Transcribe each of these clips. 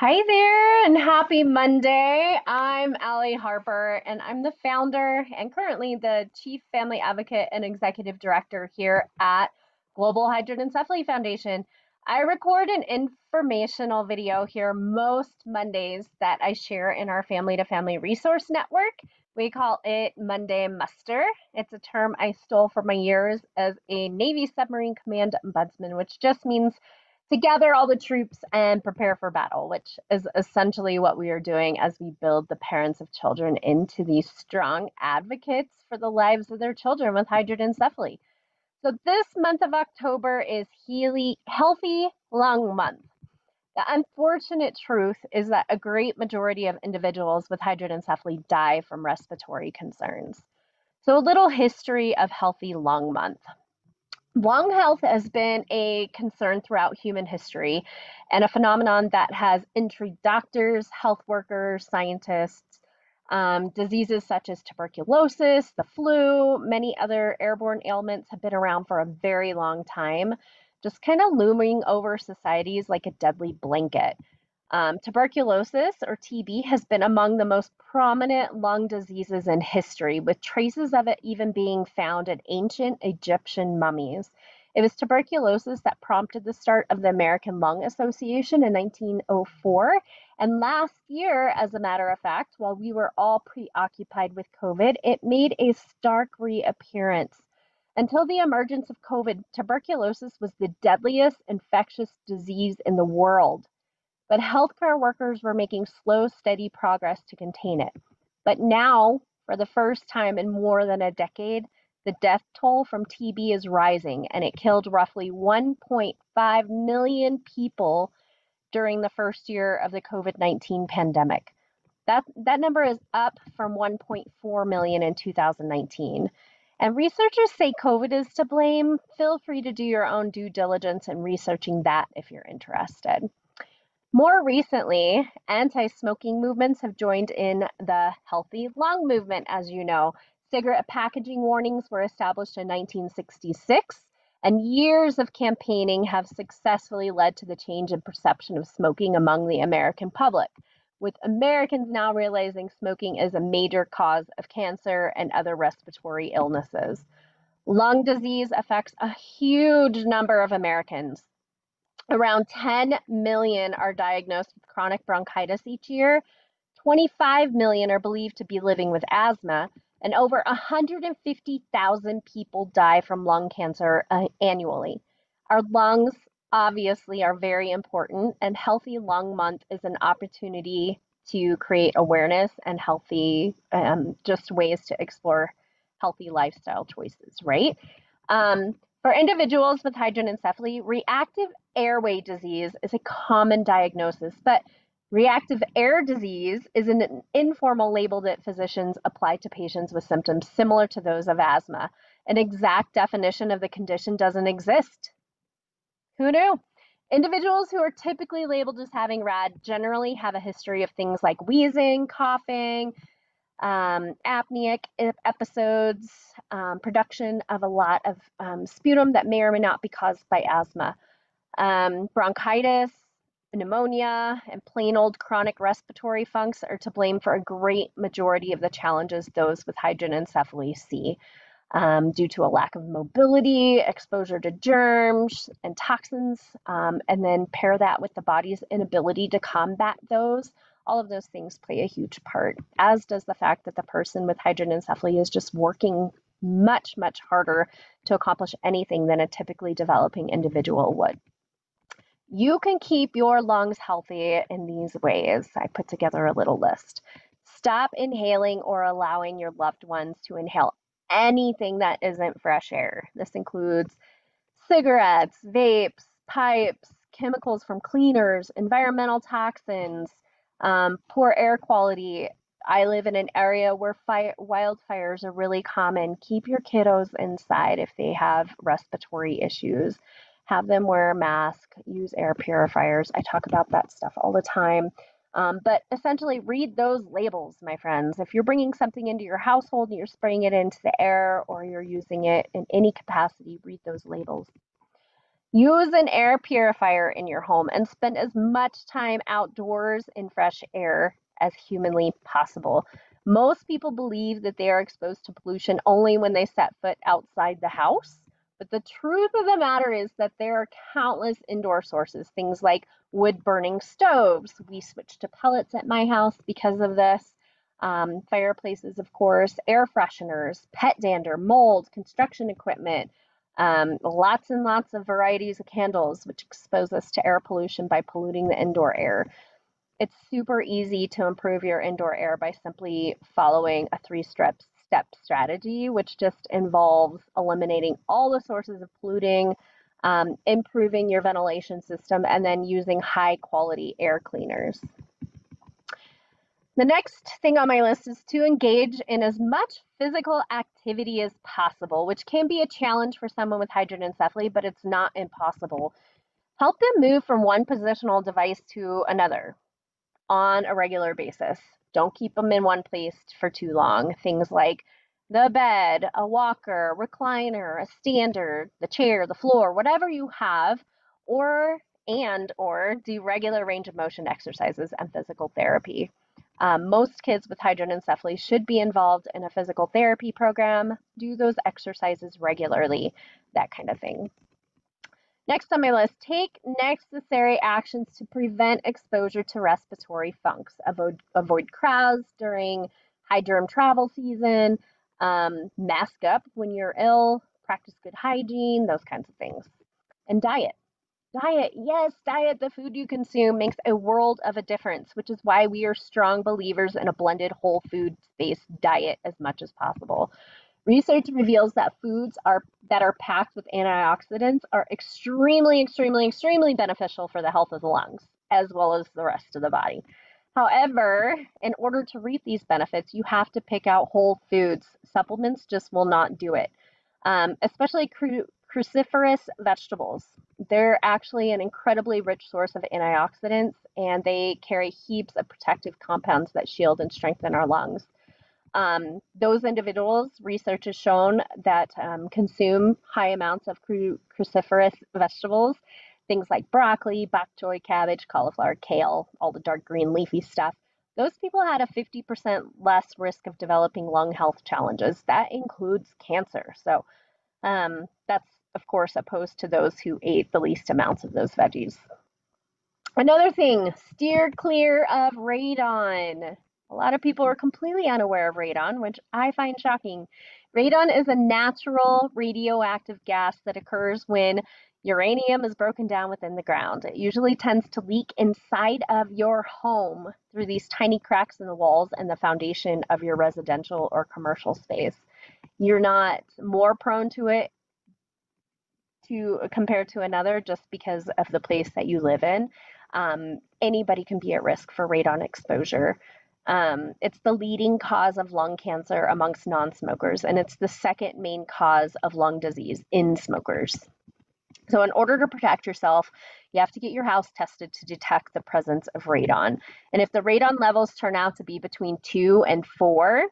Hi there and happy Monday. I'm Allie Harper and I'm the founder and currently the Chief Family Advocate and Executive Director here at Global Hydranencephaly Foundation. I record an informational video here most Mondays that I share in our Family to Family Resource Network. We call it Monday Muster. It's a term I stole from my years as a Navy submarine command ombudsman, which just means to gather all the troops and prepare for battle, which is essentially what we are doing as we build the parents of children into these strong advocates for the lives of their children with hydranencephaly. So this month of October is Healthy Lung Month. The unfortunate truth is that a great majority of individuals with hydranencephaly die from respiratory concerns. So a little history of Healthy Lung Month. Lung health has been a concern throughout human history and a phenomenon that has intrigued doctors, health workers, scientists. Diseases such as tuberculosis, the flu, many other airborne ailments have been around for a very long time, just kind of looming over societies like a deadly blanket. Tuberculosis, or TB, has been among the most prominent lung diseases in history, with traces of it even being found in ancient Egyptian mummies. It was tuberculosis that prompted the start of the American Lung Association in 1904. And last year, as a matter of fact, while we were all preoccupied with COVID, it made a stark reappearance. Until the emergence of COVID, tuberculosis was the deadliest infectious disease in the world. But healthcare workers were making slow, steady progress to contain it. But now, for the first time in more than a decade, the death toll from TB is rising, and it killed roughly 1.5 million people during the first year of the COVID-19 pandemic. That number is up from 1.4 million in 2019. And researchers say COVID is to blame. Feel free to do your own due diligence in researching that if you're interested. More recently, anti-smoking movements have joined in the healthy lung movement, as you know. Cigarette packaging warnings were established in 1966, and years of campaigning have successfully led to the change in perception of smoking among the American public, with Americans now realizing smoking is a major cause of cancer and other respiratory illnesses. Lung disease affects a huge number of Americans. Around 10 million are diagnosed with chronic bronchitis each year. 25 million are believed to be living with asthma, and over 150,000 people die from lung cancer annually. Our lungs obviously are very important, and Healthy Lung Month is an opportunity to create awareness and healthy, just ways to explore healthy lifestyle choices, right? For individuals with hydranencephaly, reactive airway disease is a common diagnosis, but reactive air disease is an informal label that physicians apply to patients with symptoms similar to those of asthma. An exact definition of the condition doesn't exist. Who knew? Individuals who are typically labeled as having RAD generally have a history of things like wheezing, coughing, apneic episodes, production of a lot of sputum that may or may not be caused by asthma, bronchitis, pneumonia, and plain old chronic respiratory funks are to blame for a great majority of the challenges those with hydranencephaly see. Due to a lack of mobility, exposure to germs and toxins, and then pair that with the body's inability to combat those. All of those things play a huge part, as does the fact that the person with hydranencephaly is just working much, much harder to accomplish anything than a typically developing individual would. You can keep your lungs healthy in these ways. I put together a little list. Stop inhaling or allowing your loved ones to inhale anything that isn't fresh air. This includes cigarettes, vapes, pipes, chemicals from cleaners, environmental toxins, poor air quality. I live in an area where wildfires are really common. Keep your kiddos inside if they have respiratory issues. Have them wear a mask, use air purifiers. I talk about that stuff all the time. But essentially, read those labels, my friends. If you're bringing something into your household and you're spraying it into the air or you're using it in any capacity, read those labels. Use an air purifier in your home and spend as much time outdoors in fresh air as humanly possible. Most people believe that they are exposed to pollution only when they set foot outside the house. But the truth of the matter is that there are countless indoor sources, things like wood burning stoves. We switched to pellets at my house because of this. Fireplaces, of course, air fresheners, pet dander, mold, construction equipment, lots and lots of varieties of candles, which expose us to air pollution by polluting the indoor air. It's super easy to improve your indoor air by simply following a three-step strategy, which just involves eliminating all the sources of polluting, improving your ventilation system, and then using high-quality air cleaners. The next thing on my list is to engage in as much physical activity as possible, which can be a challenge for someone with hydranencephaly, but it's not impossible. Help them move from one positional device to another on a regular basis. Don't keep them in one place for too long. Things like the bed, a walker, recliner, a stander, the chair, the floor, whatever you have, or do regular range of motion exercises and physical therapy. Most kids with hydranencephaly should be involved in a physical therapy program, do those exercises regularly, that kind of thing. Next on my list, take necessary actions to prevent exposure to respiratory funks. Avoid crowds during high germ travel season, mask up when you're ill, practice good hygiene, those kinds of things. And diet. Diet, yes, diet. The food you consume makes a world of a difference, which is why we are strong believers in a blended whole food-based diet as much as possible. Research reveals that foods that are packed with antioxidants are extremely, extremely, extremely beneficial for the health of the lungs, as well as the rest of the body. However, in order to reap these benefits, you have to pick out whole foods. Supplements just will not do it, especially cruciferous vegetables. They're actually an incredibly rich source of antioxidants, and they carry heaps of protective compounds that shield and strengthen our lungs. Those individuals, research has shown that consume high amounts of cruciferous vegetables, things like broccoli, bok choy, cabbage, cauliflower, kale, all the dark green leafy stuff. Those people had a 50% less risk of developing lung health challenges. That includes cancer. So that's, of course, opposed to those who ate the least amounts of those veggies. Another thing, steer clear of radon. A lot of people are completely unaware of radon, which I find shocking. Radon is a natural radioactive gas that occurs when uranium is broken down within the ground. It usually tends to leak inside of your home through these tiny cracks in the walls and the foundation of your residential or commercial space. You're not more prone to it compared to another just because of the place that you live in. Anybody can be at risk for radon exposure. It's the leading cause of lung cancer amongst non-smokers, and it's the second main cause of lung disease in smokers. So in order to protect yourself, you have to get your house tested to detect the presence of radon. And if the radon levels turn out to be between 2 and 4,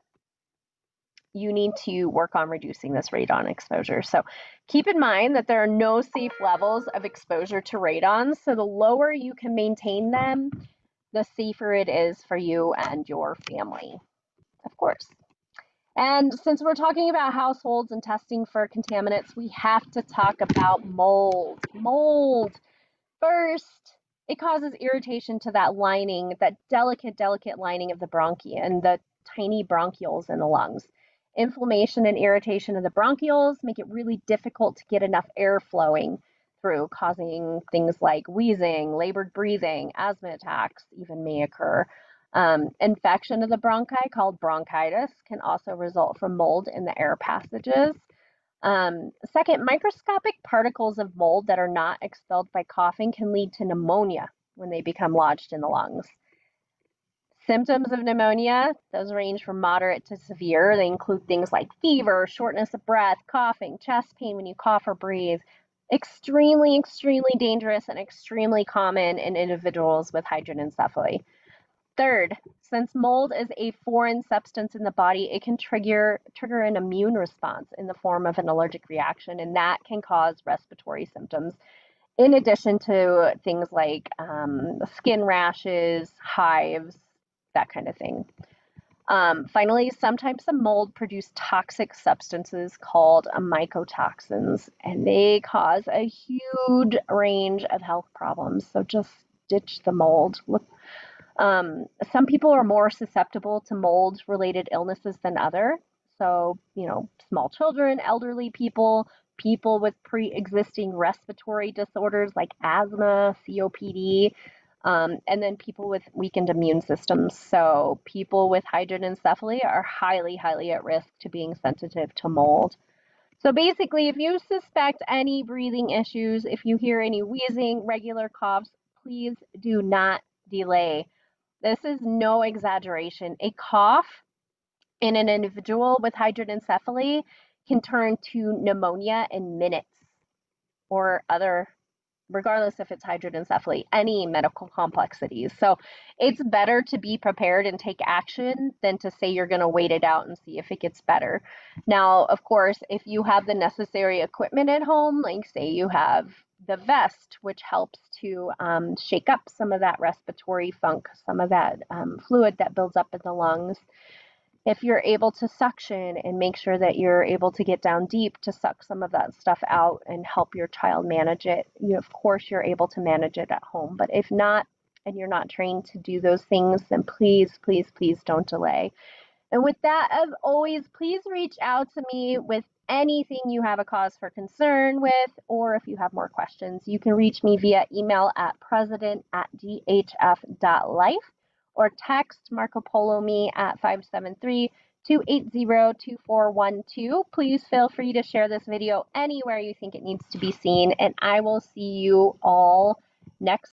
you need to work on reducing this radon exposure. So keep in mind that there are no safe levels of exposure to radon. So the lower you can maintain them, the safer it is for you and your family, of course. And since we're talking about households and testing for contaminants, we have to talk about mold. Mold. First, it causes irritation to that lining, that delicate lining of the bronchi and the tiny bronchioles in the lungs. Inflammation and irritation of the bronchioles make it really difficult to get enough air flowing through, causing things like wheezing, labored breathing, asthma attacks even may occur. Infection of the bronchi, called bronchitis, can also result from mold in the air passages. Second, microscopic particles of mold that are not expelled by coughing can lead to pneumonia when they become lodged in the lungs. Symptoms of pneumonia, those range from moderate to severe. They include things like fever, shortness of breath, coughing, chest pain when you cough or breathe. Extremely, extremely dangerous and extremely common in individuals with hydranencephaly. Third, since mold is a foreign substance in the body, it can trigger an immune response in the form of an allergic reaction, and that can cause respiratory symptoms. in addition to things like skin rashes, hives, that kind of thing. Finally, some types of mold produce toxic substances called mycotoxins, and they cause a huge range of health problems. So just ditch the mold. Look, some people are more susceptible to mold-related illnesses than others. So, small children, elderly people, people with pre-existing respiratory disorders like asthma, COPD, and then people with weakened immune systems. So people with hydranencephaly are highly, highly at risk to being sensitive to mold. So basically, if you suspect any breathing issues, if you hear any wheezing, regular coughs, please do not delay. This is no exaggeration. A cough in an individual with hydranencephaly can turn to pneumonia in minutes, or other, regardless if it's hydranencephaly, any medical complexities. So it's better to be prepared and take action than to say you're going to wait it out and see if it gets better. Now, of course, if you have the necessary equipment at home, like say you have the vest, which helps to shake up some of that respiratory funk, some of that fluid that builds up in the lungs. If you're able to suction and make sure that you're able to get down deep to suck some of that stuff out and help your child manage it, of course, you're able to manage it at home. But if not, and you're not trained to do those things, then please, please, please don't delay. And with that, as always, please reach out to me with anything you have a cause for concern with, or if you have more questions. You can reach me via email at president@dhf.life or text Marco Polo me at 573-280-2412. Please feel free to share this video anywhere you think it needs to be seen, and I will see you all next